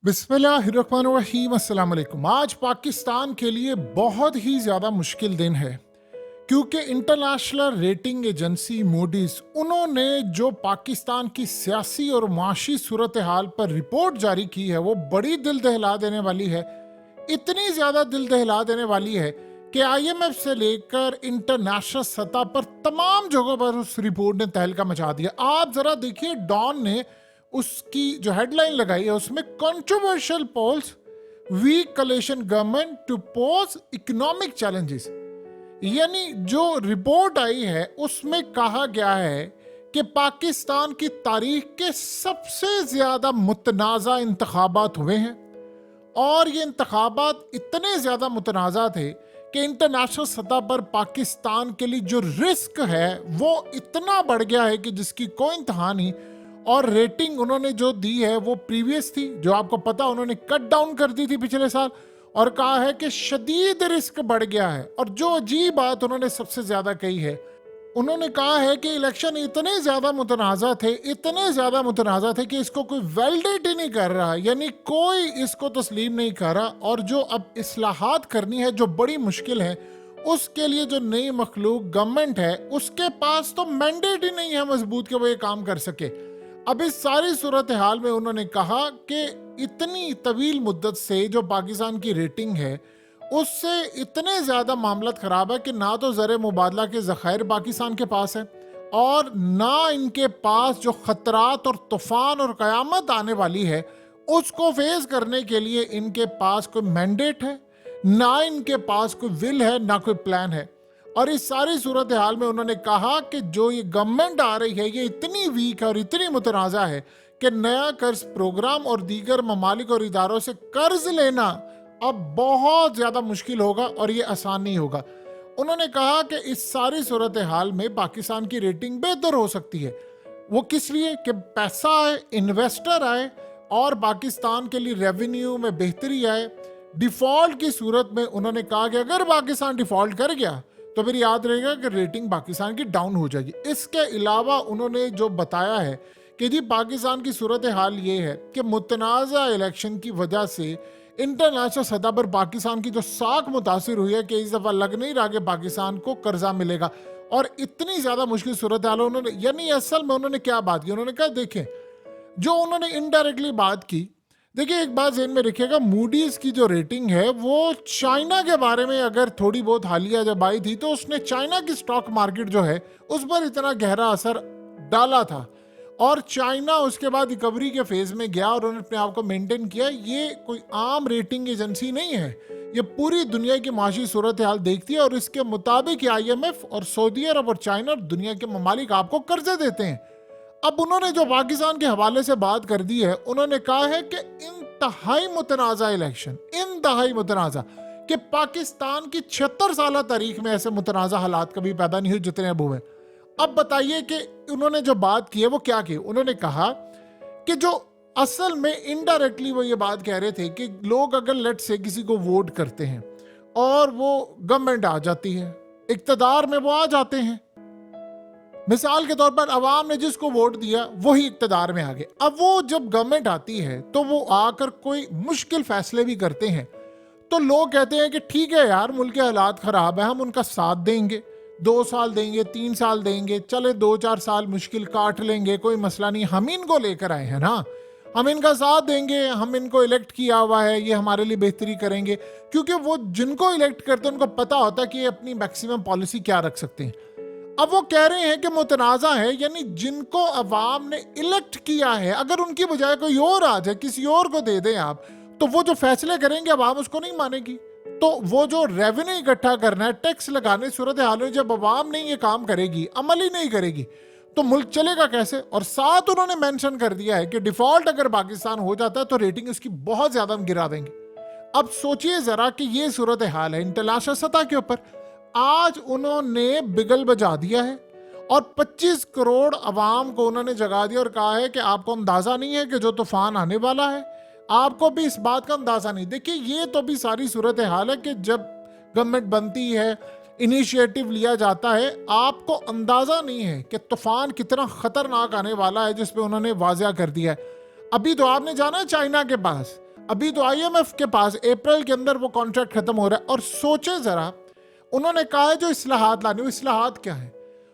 बिस्मिल्लाहिर्रहमानिर्रहीम, अस्सलाम वालेकुम। आज पाकिस्तान के लिए बहुत ही ज़्यादा मुश्किल दिन है क्योंकि इंटरनेशनल रेटिंग एजेंसी मूडीज उन्होंने जो पाकिस्तान की सियासी और माशी सूरत हाल पर रिपोर्ट जारी की है वो बड़ी दिल दहला देने वाली है। इतनी ज़्यादा दिल दहला देने वाली है कि आईएमएफ से लेकर इंटरनेशनल सतह पर तमाम जगहों पर उस रिपोर्ट ने तहलका मचा दिया। आप ज़रा देखिए, डॉन ने उसकी जो हेडलाइन लगाई है उसमें controversial polls weak coalition government to pose economic challenges, यानी जो रिपोर्ट आई है उसमें कहा गया है कि पाकिस्तान की तारीख के सबसे ज्यादा मुतनाज़ा इंतखाबात हुए हैं और ये इंतखाबात इतने ज्यादा मुतनाज़ा थे कि इंटरनेशनल सतह पर पाकिस्तान के लिए जो रिस्क है वो इतना बढ़ गया है कि जिसकी कोई इंतहा नहीं। और रेटिंग उन्होंने जो दी है वो प्रीवियस थी, जो आपको पता उन्होंने कट डाउन कर दी थी पिछले साल, और कहा है कि शदीद रिस्क बढ़ गया है। और जो अजीब बात उन्होंने सबसे ज्यादा कही है, उन्होंने कहा है कि इलेक्शन इतने ज्यादा मुतनाज़ा थे, इतने ज्यादा मुतनाज़ा थे कि इसको कोई वैलिडेट ही नहीं कर रहा, यानी कोई इसको तस्लीम नहीं कर रहा। और जो अब इस्लाहात करनी है जो बड़ी मुश्किल है, उसके लिए जो नई मखलूक गवर्नमेंट है उसके पास तो मैंडेट ही नहीं है मजबूत कि वो ये काम कर सके। अब इस सारी सूरत हाल में उन्होंने कहा कि इतनी तवील मुद्दत से जो पाकिस्तान की रेटिंग है उससे इतने ज़्यादा मामला ख़राब है कि ना तो ज़र मुबादला के ज़खायर पाकिस्तान के पास है और ना इनके पास जो ख़तरात और तूफ़ान और क़यामत आने वाली है उसको फेस करने के लिए इनके पास कोई मैंडेट है, ना इनके पास कोई विल है, ना कोई प्लान है। और इस सारी सूरत हाल में उन्होंने कहा कि जो ये गवर्नमेंट आ रही है ये इतनी वीक है और इतनी मुतनाज़ा है कि नया कर्ज प्रोग्राम और दीगर ममालिक और इदारों से कर्ज लेना अब बहुत ज़्यादा मुश्किल होगा और ये आसान नहीं होगा। उन्होंने कहा कि इस सारी सूरत हाल में पाकिस्तान की रेटिंग बेहतर हो सकती है। वो किस लिए कि पैसा आए, इन्वेस्टर आए और पाकिस्तान के लिए रेवेन्यू में बेहतरी आए। डिफ़ॉल्ट की सूरत में उन्होंने कहा कि अगर पाकिस्तान डिफ़ॉल्ट कर गया तो फिर याद रहेगा कि रेटिंग पाकिस्तान की डाउन हो जाएगी। इसके अलावा उन्होंने जो बताया है कि जी पाकिस्तान की सूरत हाल ये है कि मुतनाज़ा इलेक्शन की वजह से इंटरनेशनल सतह पर पाकिस्तान की जो साख मुतासिर हुई है कि इस दफ़ा लग नहीं रहा कि पाकिस्तान को कर्जा मिलेगा और इतनी ज़्यादा मुश्किल सूरत हाल उन्होंने, यानी असल में उन्होंने क्या बात की, उन्होंने कहा देखें जो उन्होंने इनडायरेक्टली बात की, देखिए एक बात ज़हन में रखिएगा, मूडीज की जो रेटिंग है वो चाइना के बारे में अगर थोड़ी बहुत हालिया जब आई थी तो उसने चाइना की स्टॉक मार्केट जो है उस पर इतना गहरा असर डाला था और चाइना उसके बाद रिकवरी के फेज में गया और उन्होंने अपने आप को मेंटेन किया। ये कोई आम रेटिंग एजेंसी नहीं है, ये पूरी दुनिया की माशी सूरत हाल देखती है और इसके मुताबिक आईएमएफ और सऊदी अरब और चाइना और दुनिया के ममालिक आपको कर्जे देते हैं। अब उन्होंने जो पाकिस्तान के हवाले से बात कर दी है, उन्होंने कहा है कि इंतहाई मुतनाज़ा इलेक्शन, इंतहाई मुतनाज़ा, कि पाकिस्तान की 76 साल तारीख में ऐसे मुतनाज़ा हालात कभी पैदा नहीं हुए जितने अब हुए। अब बताइए कि उन्होंने जो बात की है वो क्या की। उन्होंने कहा कि जो असल में इनडायरेक्टली वो ये बात कह रहे थे कि लोग अगर लेट से किसी को वोट करते हैं और वो गवर्नमेंट आ जाती है, इक्तदार में वो आ जाते हैं, मिसाल के तौर पर अवाम ने जिसको वोट दिया वही इक्तदार में आ गए। अब वो जब गवर्नमेंट आती है तो वो आकर कोई मुश्किल फैसले भी करते हैं तो लोग कहते हैं कि ठीक है यार, मुल्क के हालात ख़राब है, हम उनका साथ देंगे, 2 साल देंगे, 3 साल देंगे, चले 2-4 साल मुश्किल काट लेंगे, कोई मसला नहीं, हम इनको लेकर आए हैं ना, हम इनका साथ देंगे, हम इनको इलेक्ट किया हुआ है, ये हमारे लिए बेहतरी करेंगे। क्योंकि वो जिनको इलेक्ट करते हैं उनको पता होता है कि ये अपनी मैक्सिमम पॉलिसी क्या रख सकते हैं। अब वो कह रहे हैं कि मुतनाज़ा है, यानी जिनको अवाम ने इलेक्ट किया है अगर उनकी बजाय कोई और आ जाए, किसी और को दे दें आप, तो वो जो फैसले करेंगे अवाम उसको नहीं मानेगी। तो वो जो रेवेन्यू इकट्ठा करना है, टैक्स लगाने, सूरत हाल में जब अवाम नहीं ये काम करेगी, अमल ही नहीं करेगी, तो मुल्क चलेगा कैसे। और साथ उन्होंने मेंशन कर दिया है कि डिफॉल्ट अगर पाकिस्तान हो जाता है तो रेटिंग उसकी बहुत ज़्यादा हम गिरा देंगे। अब सोचिए ज़रा कि ये सूरत हाल है इंटरनेशनल सतह के ऊपर। आज उन्होंने बिगल बजा दिया है और 25 करोड़ अवाम को उन्होंने जगा दिया और कहा है कि आपको अंदाज़ा नहीं है कि जो तूफान आने वाला है, आपको भी इस बात का अंदाज़ा नहीं। देखिए ये तो भी सारी सूरत हाल है कि जब गवर्नमेंट बनती है, इनिशिएटिव लिया जाता है, आपको अंदाज़ा नहीं है कि तूफान कितना ख़तरनाक आने वाला है, जिस पे उन्होंने वाज़िया कर दिया है। अभी तो आपने जाना है चाइना के पास, अभी तो आईएमएफ के पास अप्रैल के अंदर वो कॉन्ट्रैक्ट खत्म हो रहा है। और सोचे जरा, उन्होंने कहा है जो इस्लाहात लाने, वो इस्लाहात क्या है?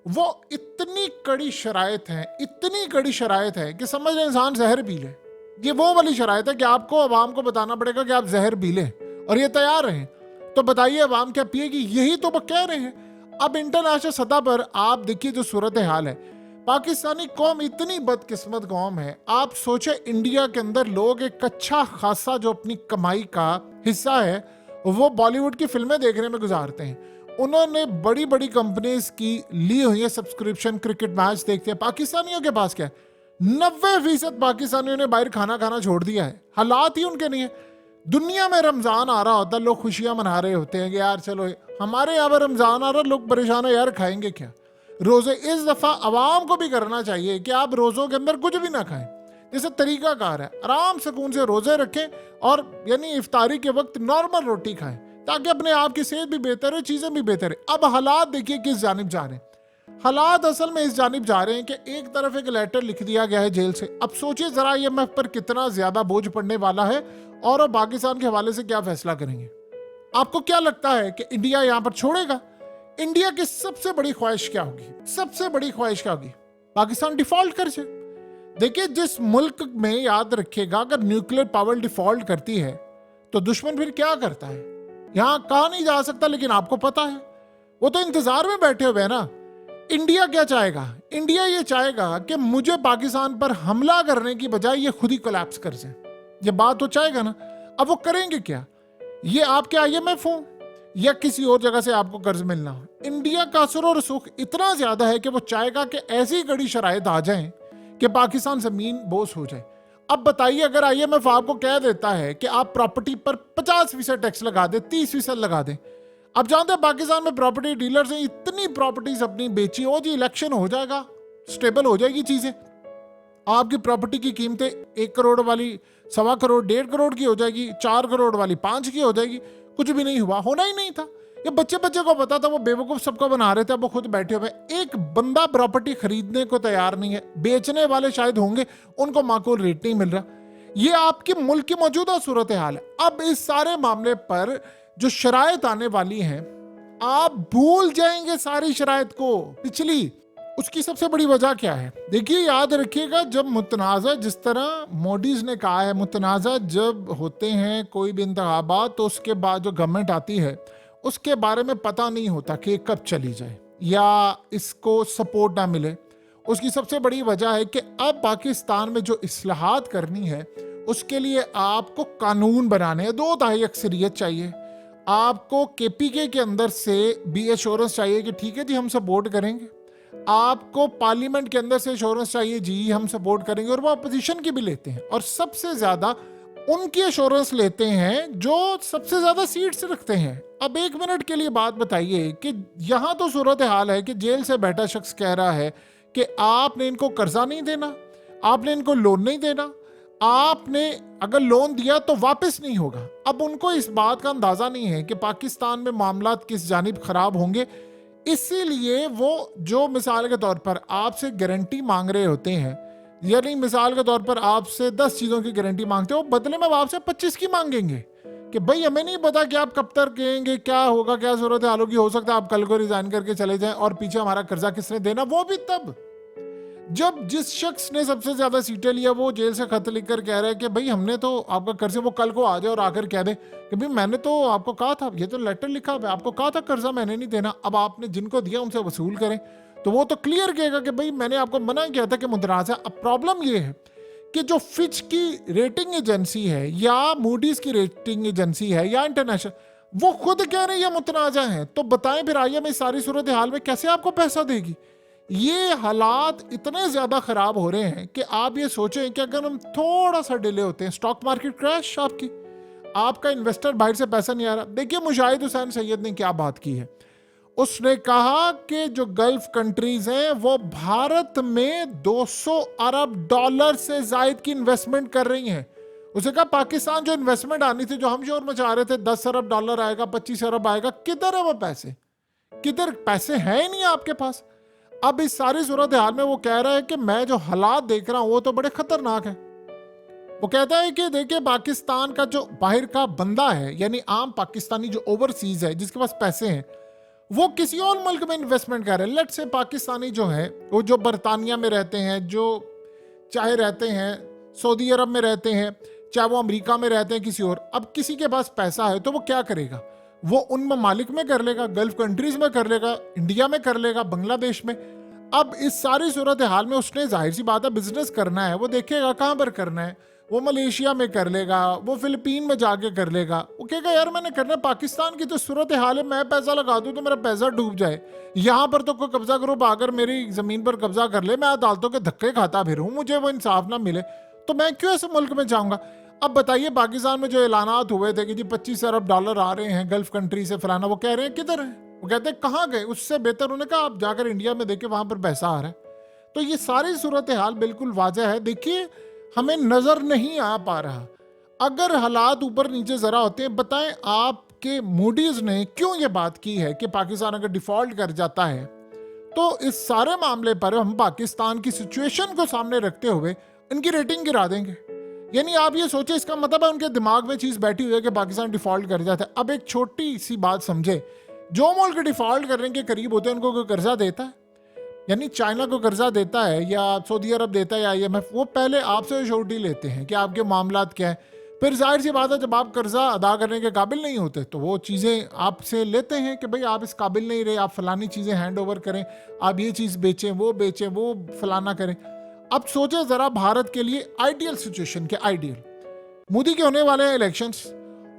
वो इतनी कड़ी शराइत है, इतनी कड़ी शराइत है कि समझ लें इंसान जहर पी ले। ये वो वाली शराइत है कि आपको अवाम को बताना पड़ेगा कि आप जहर पी लें और ये तैयार हैं। तो बताइए अवाम क्या पिएगी? यही तो वो कह रहे हैं। अब इंटरनेशनल सतह पर आप देखिए जो सूरत हाल है, पाकिस्तानी कौम इतनी बदकिस्मत कौम है। आप सोचे इंडिया के अंदर लोग एक अच्छा खासा जो अपनी कमाई का हिस्सा है वो बॉलीवुड की फिल्में देखने में गुजारते हैं। उन्होंने बड़ी बड़ी कंपनीज की ली हुई है सब्सक्रिप्शन, क्रिकेट मैच देखते हैं। पाकिस्तानियों के पास क्या है? 90% पाकिस्तानियों ने बाहर खाना खाना छोड़ दिया है। हालात ही उनके नहीं है। दुनिया में रमजान आ रहा होता है, लोग खुशियां मना रहे होते हैं कि यार चलो, हमारे यहाँ पर रमजान आ रहा, लोग परेशान है यार खाएंगे क्या रोजे। इस दफा अवाम को भी करना चाहिए कि आप रोजों के अंदर कुछ भी ना खाएं। जैसे तरीकाकार है, आराम सुकून से रोजे रखें और यानी इफ्तारी के वक्त नॉर्मल रोटी खाएं ताकि अपने आप की सेहत भी बेहतर है, चीजें भी बेहतर है। अब हालात देखिए किस जानिब जा रहे हैं। हालात असल में इस जानिब जा रहे हैं कि एक तरफ एक लेटर लिख दिया गया है जेल से। अब सोचिए जरा आईएमएफ पर कितना ज्यादा बोझ पड़ने वाला है और अब पाकिस्तान के हवाले से क्या फैसला करेंगे। आपको क्या लगता है कि इंडिया यहां पर छोड़ेगा? इंडिया की सबसे बड़ी ख्वाहिश क्या होगी? सबसे बड़ी ख्वाहिश क्या होगी? पाकिस्तान डिफॉल्ट कर जाए। देखिए जिस मुल्क में, याद रखिएगा, अगर न्यूक्लियर पावर डिफॉल्ट करती है तो दुश्मन फिर क्या करता है? यहां कहा नहीं जा सकता, लेकिन आपको पता है वो तो इंतजार में बैठे हुए हैं ना। इंडिया क्या चाहेगा? इंडिया ये चाहेगा कि मुझे पाकिस्तान पर हमला करने की बजाय ये खुद ही कोलैप्स कर जाए। ये बात तो चाहेगा ना। अब वो करेंगे क्या? ये आपके आईएमएफ हो या किसी और जगह से आपको कर्ज मिलना हो, इंडिया का असर और सुख इतना ज्यादा है कि वो चाहेगा कि ऐसी कड़ी शराइत आ जाएं कि पाकिस्तान जमीन बोस हो जाए। अब बताइए अगर आईएमएफ आपको कह देता है कि आप प्रॉपर्टी पर 50% टैक्स लगा दे, 30% लगा दें। अब जानते हैं पाकिस्तान में प्रॉपर्टी डीलर्स हैं, इतनी प्रॉपर्टीज अपनी बेची, हो जी इलेक्शन हो जाएगा, स्टेबल हो जाएगी चीजें, आपकी प्रॉपर्टी की कीमतें 1 करोड़ वाली 1.25 करोड़ 1.5 करोड़ की हो जाएगी, 4 करोड़ वाली 5 की हो जाएगी। कुछ भी नहीं हुआ, होना ही नहीं था। ये बच्चे को पता था, वो बेवकूफ सबको बना रहे थे। अब वो खुद बैठे हुए, एक बंदा प्रॉपर्टी खरीदने को तैयार नहीं है। बेचने वाले शायद होंगे, उनको माकूल रेट नहीं मिल रहा। ये आपके मुल्क की मौजूदा सूरत हाल है। अब इस सारे मामले पर जो शराइत आने वाली है, आप भूल जाएंगे सारी शराइत को पिछली। उसकी सबसे बड़ी वजह क्या है? देखिए याद रखिएगा, जब मुतनाज़ा, जिस तरह मोडीज ने कहा है, मुतनाज़ा जब होते हैं कोई भी इंतखाबात, तो उसके बाद जो गवर्नमेंट आती है उसके बारे में पता नहीं होता कि कब चली जाए या इसको सपोर्ट ना मिले। उसकी सबसे बड़ी वजह है कि अब पाकिस्तान में जो इस्लाहात करनी है उसके लिए आपको कानून बनाने हैं। 2/3 अक्सरियत चाहिए। आपको केपीके के अंदर से भी एश्योरेंस चाहिए कि ठीक है जी हम सपोर्ट करेंगे। आपको पार्लियामेंट के अंदर से एश्योरेंस चाहिए जी हम सपोर्ट करेंगे, और वो अपोजिशन की भी लेते हैं। और सबसे ज्यादा उनकी एश्योरेंस लेते हैं जो सबसे ज्यादा सीट्स रखते हैं। अब 1 मिनट के लिए बात बताइए कि यहां तो सूरत हाल है कि जेल से बैठा शख्स कह रहा है कि आपने इनको कर्जा नहीं देना, आपने इनको लोन नहीं देना, आपने अगर लोन दिया तो वापस नहीं होगा। अब उनको इस बात का अंदाजा नहीं है कि पाकिस्तान में मामलात किस जानिब खराब होंगे, इसीलिए वो जो मिसाल के तौर पर आपसे गारंटी मांग रहे होते हैं, यानी मिसाल के तौर पर आपसे 10 चीज़ों की गारंटी मांगते हो, बदले में आपसे 25 की मांगेंगे कि भाई हमें नहीं पता कि आप कब तक कहेंगे, क्या होगा, क्या जरूरत हाल होगी, हो सकता है आप कल को रिजाइन करके चले जाएं और पीछे हमारा कर्जा किसने देना। वो भी तब जब जिस शख्स ने सबसे ज्यादा सीटें लिया वो जेल से खत लिखकर कह रहा है कि भाई हमने तो आपका कर्जा, वो कल को आ जाए और आकर कह दे कि भाई मैंने तो आपको कहा था, ये तो लेटर लिखा है, आपको कहा था कर्जा मैंने नहीं देना, अब आपने जिनको दिया उनसे वसूल करें। तो वो तो क्लियर कहेगा कि भाई मैंने आपको मना किया था कि मुतनाज़ा। अब प्रॉब्लम ये है कि जो फिच की रेटिंग एजेंसी है या मूडीज की रेटिंग एजेंसी है या इंटरनेशनल, वो खुद कह रहे हैं ये मुतनाज़ा है। तो बताएं फिर आइए मैं सारी सूरत हाल में कैसे आपको पैसा देगी। ये हालात इतने ज्यादा खराब हो रहे हैं कि आप ये सोचें कि अगर हम थोड़ा सा डिले होते हैं, स्टॉक मार्केट क्रैश, आपका इन्वेस्टर बाहर से पैसा नहीं आ रहा। देखिए मुजाहिद हुसैन सैयद ने क्या बात की है। उसने कहा कि जो गल्फ कंट्रीज हैं वो भारत में 200 अरब डॉलर से जायद की इन्वेस्टमेंट कर रही हैं। उसे कहा पाकिस्तान जो इन्वेस्टमेंट आनी थी, जो हम शोर मचा रहे थे, 10 अरब डॉलर आएगा, 25 अरब आएगा, किधर है वो पैसे? किधर पैसे हैं ही नहीं आपके पास। अब इस सारी सूरत हाल में वो कह रहा है कि मैं जो हालात देख रहा हूं वो तो बड़े खतरनाक है। वो कहता है कि देखिए पाकिस्तान का जो बाहर का बंदा है, यानी आम पाकिस्तानी जो ओवरसीज है, जिसके पास पैसे हैं, वो किसी और मुल्क में इन्वेस्टमेंट कर रहे हैं। लेट्स से पाकिस्तानी जो है वो जो बरतानिया में रहते हैं, जो चाहे रहते हैं सऊदी अरब में रहते हैं, चाहे वो अमेरिका में रहते हैं, किसी और, अब किसी के पास पैसा है तो वो क्या करेगा? वो उन ममालिक में कर लेगा, गल्फ कंट्रीज में कर लेगा, इंडिया में कर लेगा, बांग्लादेश में। अब इस सारी सूरत हाल में उसने जाहिर सी बात है बिजनेस करना है, वो देखेगा कहाँ पर करना है। वो मलेशिया में कर लेगा, वो फिलीपीन में जाके कर लेगा, वो कहेगा यार मैंने करना है, पाकिस्तान की तो सूरत हाल है, मैं पैसा लगा दूं तो मेरा पैसा डूब जाए, यहाँ पर तो कोई कब्जा ग्रुप आकर मेरी जमीन पर कब्जा कर ले, मैं अदालतों के धक्के खाता फिरूं, मुझे वो इंसाफ ना मिले, तो मैं क्यों ऐसे मुल्क में जाऊंगा? अब बताइए पाकिस्तान में जो ऐलानात हुए थे कि जी 25 अरब डॉलर आ रहे हैं गल्फ कंट्री से फलाना, वो कह रहे हैं किधर है? वो कहते हैं कहाँ गए? उससे बेहतर उन्होंने कहा आप जाकर इंडिया में देखे, वहां पर पैसा आ रहा है। तो ये सारी सूरत हाल बिल्कुल वाजह है। देखिए हमें नजर नहीं आ पा रहा, अगर हालात ऊपर नीचे जरा होते हैं, बताएं आपके मूडीज ने क्यों ये बात की है कि पाकिस्तान अगर डिफॉल्ट कर जाता है तो इस सारे मामले पर हम पाकिस्तान की सिचुएशन को सामने रखते हुए इनकी रेटिंग गिरा देंगे। यानी आप ये सोचे, इसका मतलब है उनके दिमाग में चीज बैठी हुई है कि पाकिस्तान डिफॉल्ट कर जाता है। अब एक छोटी सी बात समझे, जो मुल्क डिफॉल्ट करने के करीब होते हैं उनको कोई कर्जा देता है? यानी चाइना को कर्जा देता है या सऊदी अरब देता है या IMF, वो पहले आपसे श्योरिटी लेते हैं कि आपके मामलात क्या है। फिर जाहिर सी बात है जब आप कर्जा अदा करने के काबिल नहीं होते तो वो चीज़ें आपसे लेते हैं कि भाई आप इस काबिल नहीं रहे, आप फलानी चीज़ें हैंड ओवर करें, आप ये चीज़ बेचें, वो फलाना करें। अब सोचे ज़रा भारत के लिए आइडियल सिचुएशन के आइडियल, मोदी के होने वाले इलेक्शंस,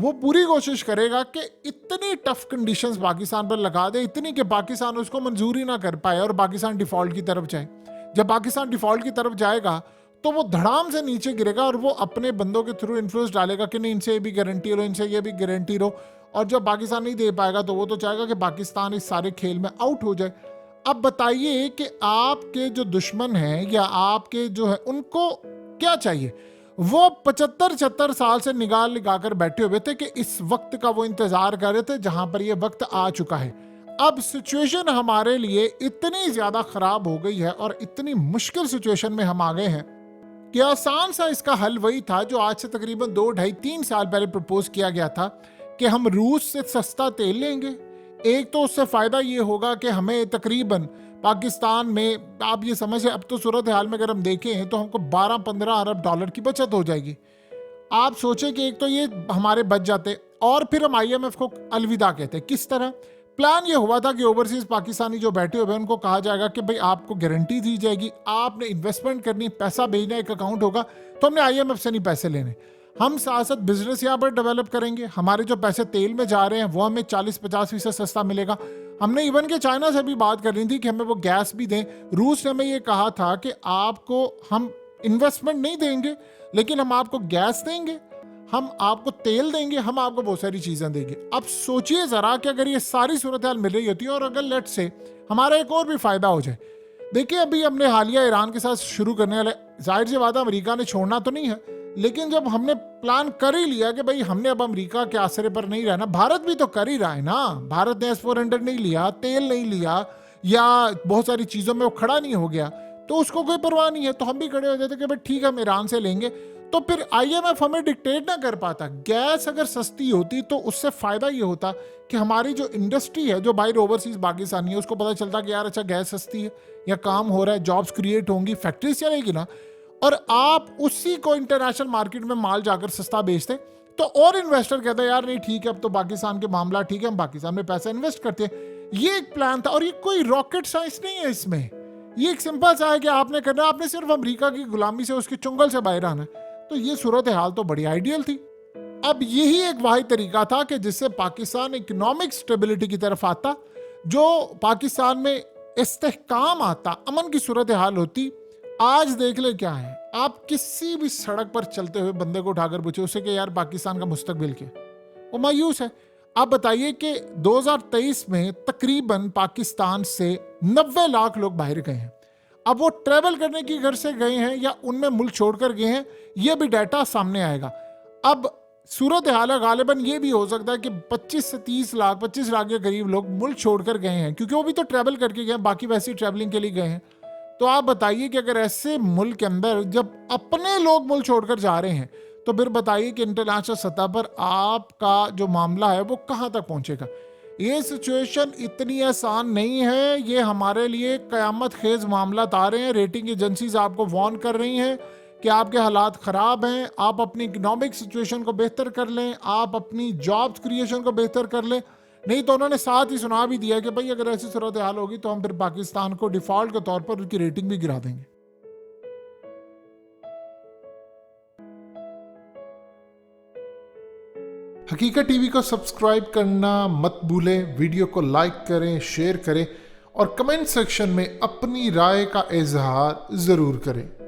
वो पूरी कोशिश करेगा कि इतनी टफ कंडीशंस पाकिस्तान पर लगा दे, इतनी कि पाकिस्तान उसको मंजूरी ना कर पाए और पाकिस्तान डिफॉल्ट की तरफ जाए। जब पाकिस्तान डिफॉल्ट की तरफ जाएगा तो वो धड़ाम से नीचे गिरेगा और वो अपने बंदों के थ्रू इन्फ्लुएंस डालेगा कि नहीं इनसे भी गारंटी लो, इनसे ये भी गारंटी लो, और जब पाकिस्तान नहीं दे पाएगा तो वो तो चाहेगा कि पाकिस्तान इस सारे खेल में आउट हो जाए। अब बताइए कि आपके जो दुश्मन हैं या आपके जो है उनको क्या चाहिए? वो 75-76 साल से निगाह लगाकर बैठे हुए थे कि इस वक्त का वो इंतजार कर रहे थे जहां पर ये वक्त आ चुका है। अब सिचुएशन हमारे लिए इतनी ज्यादा खराब हो गई है और इतनी मुश्किल सिचुएशन में हम आ गए हैं कि आसान सा इसका हल वही था जो आज से तकरीबन 2, 2.5, 3 साल पहले प्रपोज किया गया था कि हम रूस से सस्ता तेल लेंगे। एक तो उससे फायदा ये होगा कि हमें तकरीबन पाकिस्तान में, आप ये समझे, अब तो सूरत हाल में अगर हम देखें तो हमको 12-15 अरब डॉलर की बचत हो जाएगी। आप सोचें कि एक तो ये हमारे बच जाते और फिर हम IMF को अलविदा कहते। किस तरह? प्लान ये हुआ था कि ओवरसीज पाकिस्तानी जो बैठे हुए हैं उनको कहा जाएगा कि भाई आपको गारंटी दी जाएगी, आपने इन्वेस्टमेंट करनी, पैसा भेजना, एक अकाउंट होगा, तो हमने IMF से नहीं पैसे लेने, हम साथ साथ बिजनेस यहाँ पर डेवलप करेंगे, हमारे जो पैसे तेल में जा रहे हैं वो हमें 40-50% सस्ता मिलेगा। हमने इवन के चाइना से भी बात कर रही थी कि हमें वो गैस भी दें। रूस ने हमें ये कहा था कि आपको हम इन्वेस्टमेंट नहीं देंगे लेकिन हम आपको गैस देंगे, हम आपको तेल देंगे, हम आपको बहुत सारी चीजें देंगे। अब सोचिए जरा कि अगर ये सारी सूरत हाल मिल रही होती है और अगर लेट से हमारा एक और भी फायदा हो जाए। देखिए अभी हमने हालिया ईरान के साथ शुरू करने वाले, जाहिर सी बात है अमेरिका ने छोड़ना तो नहीं है, लेकिन जब हमने प्लान कर ही लिया कि भाई हमने अब अमेरिका के आसरे पर नहीं रहना, भारत भी तो कर ही रहा है ना। भारत ने S-400 नहीं लिया, तेल नहीं लिया या बहुत सारी चीजों में वो खड़ा नहीं हो गया, तो उसको कोई परवाह नहीं है, तो हम भी खड़े हो जाते कि भाई ठीक है हम ईरान से लेंगे। तो फिर IMF हमें डिक्टेट ना कर पाता। गैस अगर सस्ती होती तो उससे फायदा ये होता कि हमारी जो इंडस्ट्री है, जो बाहर ओवरसीज पाकिस्तानी है, उसको पता चलता कि यार अच्छा गैस सस्ती है या काम हो रहा है, जॉब्स क्रिएट होंगी, फैक्ट्रीज चलेगी ना, और आप उसी को इंटरनेशनल मार्केट में माल जाकर सस्ता बेचते तो और इन्वेस्टर कहता है यार नहीं ठीक है अब तो पाकिस्तान के मामला ठीक है, हम पाकिस्तान में पैसा इन्वेस्ट करते हैं। ये एक प्लान था और ये कोई रॉकेट साइंस नहीं है इसमें, ये एक सिंपल सा है कि आपने करना, आपने सिर्फ अमेरिका की गुलामी से, उसके चुंगल से बाहर आना है। तो ये सूरत हाल तो बड़ी आइडियल थी। अब यही एक वाहिद तरीका था कि जिससे पाकिस्तान इकोनॉमिक स्टेबिलिटी की तरफ आता, जो पाकिस्तान में इस्तेहकाम आता, अमन की सूरत हाल होती। आज देख ले क्या है, आप किसी भी सड़क पर चलते हुए बंदे को उठाकर पूछे उससे कि यार पाकिस्तान का मुस्तकबिल क्या, वो मायूस है। आप बताइए कि 2023 में तकरीबन पाकिस्तान से 90 लाख लोग बाहर गए हैं। अब वो ट्रैवल करने की घर से गए हैं या उनमें मुल्क छोड़कर गए हैं, ये भी डाटा सामने आएगा। अब सूरत हाल गालिबन ये भी हो सकता है कि 25 से 30 लाख, 25 लाख के करीब लोग मुल्क छोड़कर गए हैं, क्योंकि वो भी तो ट्रैवल करके गए हैं, बाकी वैसे ही ट्रैवलिंग के लिए गए हैं। तो आप बताइए कि अगर ऐसे मुल्क के अंदर जब अपने लोग मुल्क छोड़कर जा रहे हैं, तो फिर बताइए कि इंटरनेशनल सतह पर आपका जो मामला है वो कहाँ तक पहुंचेगा। ये सिचुएशन इतनी आसान नहीं है, ये हमारे लिए कयामत खेज मामला आ रहे हैं। रेटिंग एजेंसीज आपको वार्न कर रही हैं कि आपके हालात ख़राब हैं, आप अपनी इकोनॉमिक सिचुएशन को बेहतर कर लें, आप अपनी जॉब्स क्रिएशन को बेहतर कर लें। नहीं तो उन्होंने साथ ही सुना भी दिया कि भाई अगर ऐसी सूरत हाल होगी तो हम फिर पाकिस्तान को डिफ़ॉल्ट के तौर पर उनकी रेटिंग भी गिरा देंगे। हकीकत टीवी को सब्सक्राइब करना मत भूलें, वीडियो को लाइक करें, शेयर करें और कमेंट सेक्शन में अपनी राय का इजहार ज़रूर करें।